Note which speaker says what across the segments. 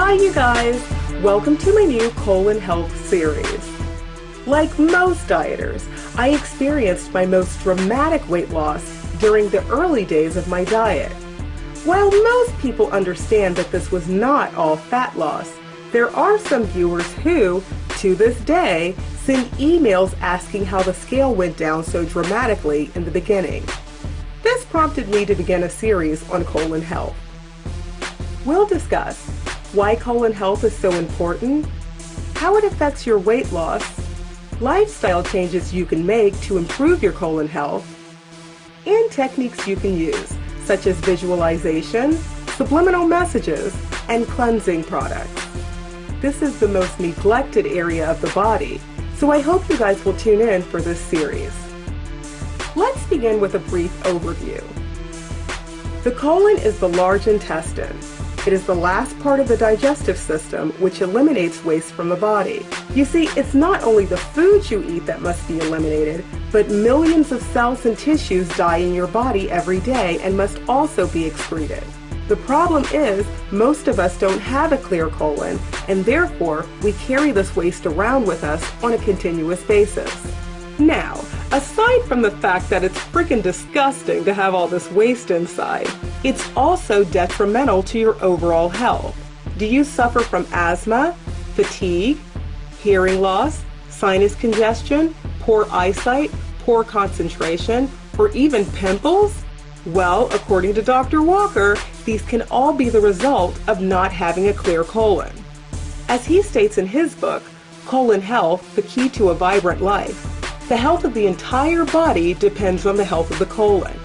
Speaker 1: Hi you guys! Welcome to my new colon health series. Like most dieters, I experienced my most dramatic weight loss during the early days of my diet. While most people understand that this was not all fat loss, there are some viewers who, to this day, send emails asking how the scale went down so dramatically in the beginning. This prompted me to begin a series on colon health. We'll discuss why colon health is so important, how it affects your weight loss, lifestyle changes you can make to improve your colon health, and techniques you can use, such as visualization, subliminal messages, and cleansing products. This is the most neglected area of the body, so I hope you guys will tune in for this series. Let's begin with a brief overview. The colon is the large intestine. It is the last part of the digestive system which eliminates waste from the body. You see, it's not only the foods you eat that must be eliminated, but millions of cells and tissues die in your body every day and must also be excreted. The problem is, most of us don't have a clear colon, and therefore, we carry this waste around with us on a continuous basis. Now, aside from the fact that it's freaking disgusting to have all this waste inside, it's also detrimental to your overall health. Do you suffer from asthma, fatigue, hearing loss, sinus congestion, poor eyesight, poor concentration, or even pimples? Well, according to Dr. Walker, these can all be the result of not having a clear colon. As he states in his book, Colon Health, The Key to a Vibrant Life, the health of the entire body depends on the health of the colon.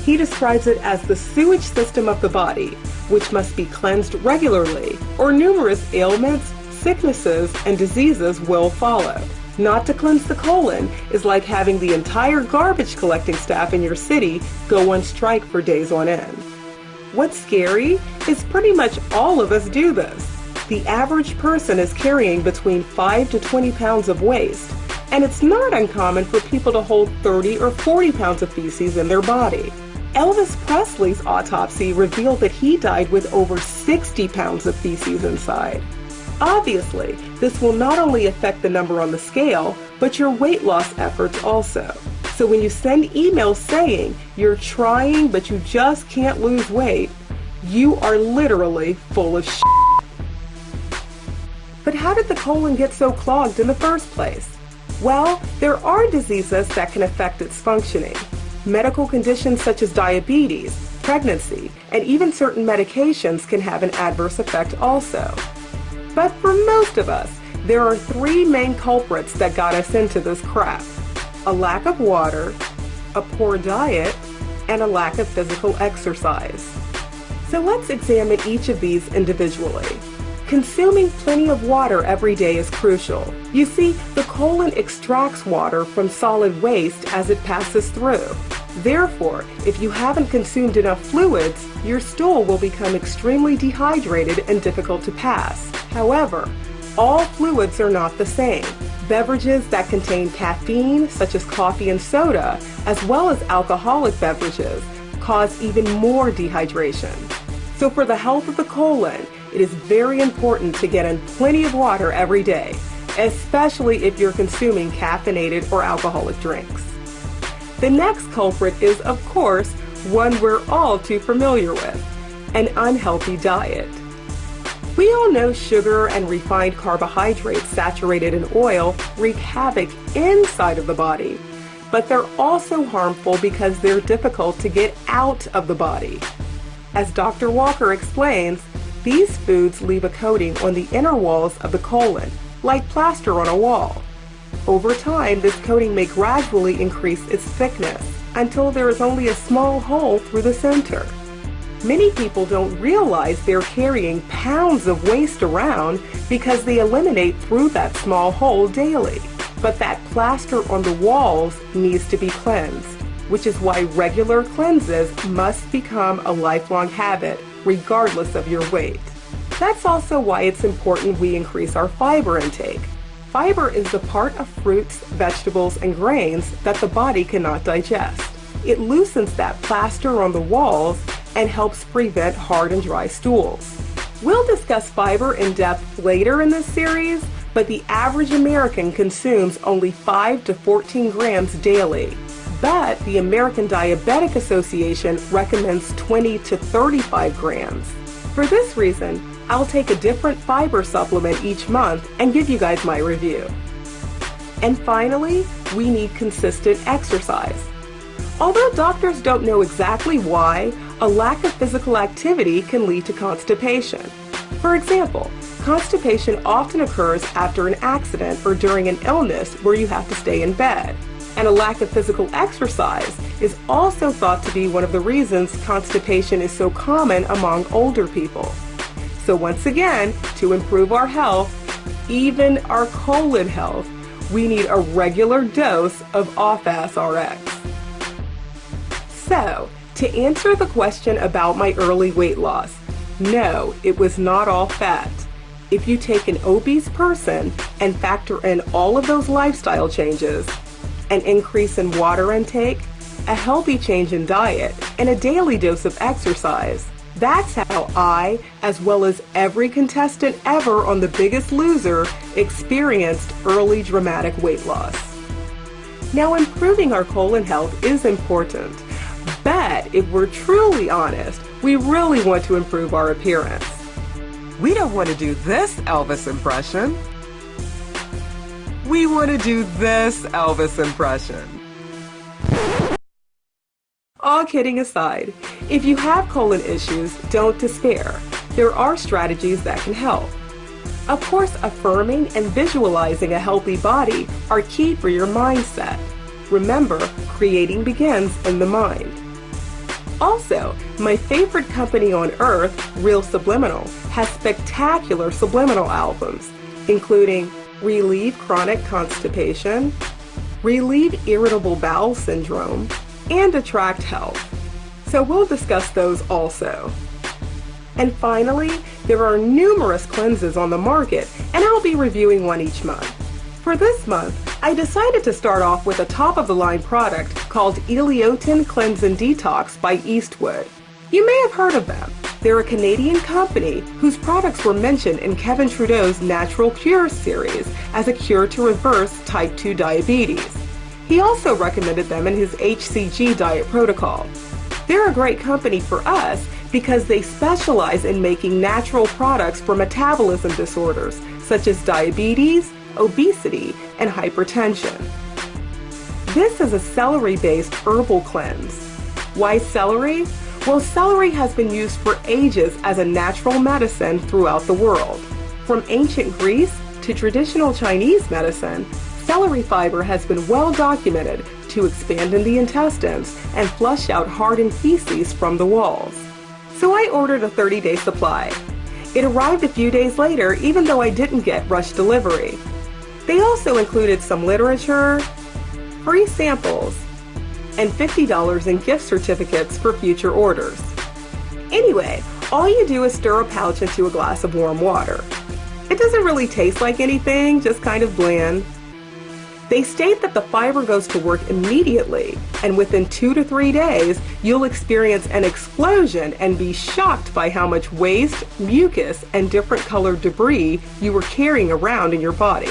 Speaker 1: He describes it as the sewage system of the body, which must be cleansed regularly, or numerous ailments, sicknesses, and diseases will follow. Not to cleanse the colon is like having the entire garbage collecting staff in your city go on strike for days on end. What's scary is pretty much all of us do this. The average person is carrying between 5 to 20 pounds of waste, and it's not uncommon for people to hold 30 or 40 pounds of feces in their body. Elvis Presley's autopsy revealed that he died with over 60 pounds of feces inside. Obviously, this will not only affect the number on the scale, but your weight loss efforts also. So when you send emails saying you're trying but you just can't lose weight, you are literally full of shit. But how did the colon get so clogged in the first place? Well, there are diseases that can affect its functioning. Medical conditions such as diabetes, pregnancy, and even certain medications can have an adverse effect also. But for most of us, there are three main culprits that got us into this crap: a lack of water, a poor diet, and a lack of physical exercise. So let's examine each of these individually. Consuming plenty of water every day is crucial. You see, the colon extracts water from solid waste as it passes through. Therefore, if you haven't consumed enough fluids, your stool will become extremely dehydrated and difficult to pass. However, all fluids are not the same. Beverages that contain caffeine, such as coffee and soda, as well as alcoholic beverages, cause even more dehydration. So for the health of the colon, it is very important to get in plenty of water every day, especially if you're consuming caffeinated or alcoholic drinks. The next culprit is, of course, one we're all too familiar with: an unhealthy diet. We all know sugar and refined carbohydrates saturated in oil wreak havoc inside of the body, but they're also harmful because they're difficult to get out of the body. As Dr. Walker explains, these foods leave a coating on the inner walls of the colon, like plaster on a wall. Over time, this coating may gradually increase its thickness until there is only a small hole through the center. Many people don't realize they're carrying pounds of waste around because they eliminate through that small hole daily. But that plaster on the walls needs to be cleansed, which is why regular cleanses must become a lifelong habit, regardless of your weight. That's also why it's important we increase our fiber intake. Fiber is the part of fruits, vegetables, and grains that the body cannot digest. It loosens that plaster on the walls and helps prevent hard and dry stools. We'll discuss fiber in depth later in this series, but the average American consumes only 5 to 14 grams daily. But the American Diabetic Association recommends 20 to 35 grams. For this reason, I'll take a different fiber supplement each month and give you guys my review. And finally, we need consistent exercise. Although doctors don't know exactly why, a lack of physical activity can lead to constipation. For example, constipation often occurs after an accident or during an illness where you have to stay in bed. And a lack of physical exercise is also thought to be one of the reasons constipation is so common among older people. So once again, to improve our health, even our colon health, we need a regular dose of Off-Ass RX. So, to answer the question about my early weight loss, no, it was not all fat. If you take an obese person and factor in all of those lifestyle changes, an increase in water intake, a healthy change in diet, and a daily dose of exercise, that's how I, as well as every contestant ever on The Biggest Loser, experienced early dramatic weight loss. Now, improving our colon health is important, but if we're truly honest, we really want to improve our appearance. We don't want to do this Elvis impression. We want to do this Elvis impression. All kidding aside, if you have colon issues, don't despair. There are strategies that can help. Of course, affirming and visualizing a healthy body are key for your mindset. Remember, creating begins in the mind. Also, my favorite company on earth, Real Subliminal, has spectacular subliminal albums, including Relieve Chronic Constipation, Relieve Irritable Bowel Syndrome, and Attract Health. So we'll discuss those also. And finally, there are numerous cleanses on the market, and I'll be reviewing one each month. For this month, I decided to start off with a top-of-the-line product called Eleotin Cleanse and Detox by Eastwood. You may have heard of them. They're a Canadian company whose products were mentioned in Kevin Trudeau's Natural Cures series as a cure to reverse type 2 diabetes. He also recommended them in his HCG diet protocol. They're a great company for us because they specialize in making natural products for metabolism disorders such as diabetes, obesity, and hypertension. This is a celery-based herbal cleanse. Why celery? Well, celery has been used for ages as a natural medicine throughout the world. From ancient Greece to traditional Chinese medicine, celery fiber has been well documented to expand in the intestines and flush out hardened feces from the walls. So I ordered a 30-day supply. It arrived a few days later, even though I didn't get rush delivery. They also included some literature, free samples, and $50 in gift certificates for future orders. Anyway, all you do is stir a pouch into a glass of warm water. It doesn't really taste like anything, just kind of bland. They state that the fiber goes to work immediately, and within 2 to 3 days, you'll experience an explosion and be shocked by how much waste, mucus, and different colored debris you were carrying around in your body.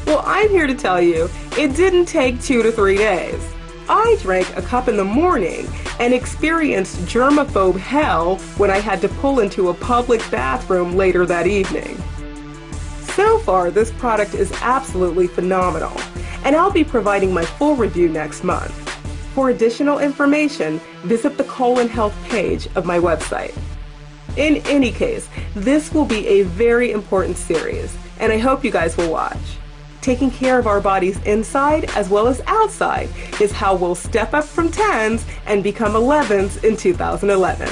Speaker 1: Well, I'm here to tell you, it didn't take 2 to 3 days. I drank a cup in the morning and experienced germaphobe hell when I had to pull into a public bathroom later that evening. So far, this product is absolutely phenomenal, and I'll be providing my full review next month. For additional information, visit the colon health page of my website. In any case, this will be a very important series, and I hope you guys will watch. Taking care of our bodies inside as well as outside is how we'll step up from 10s and become 11s in 2011.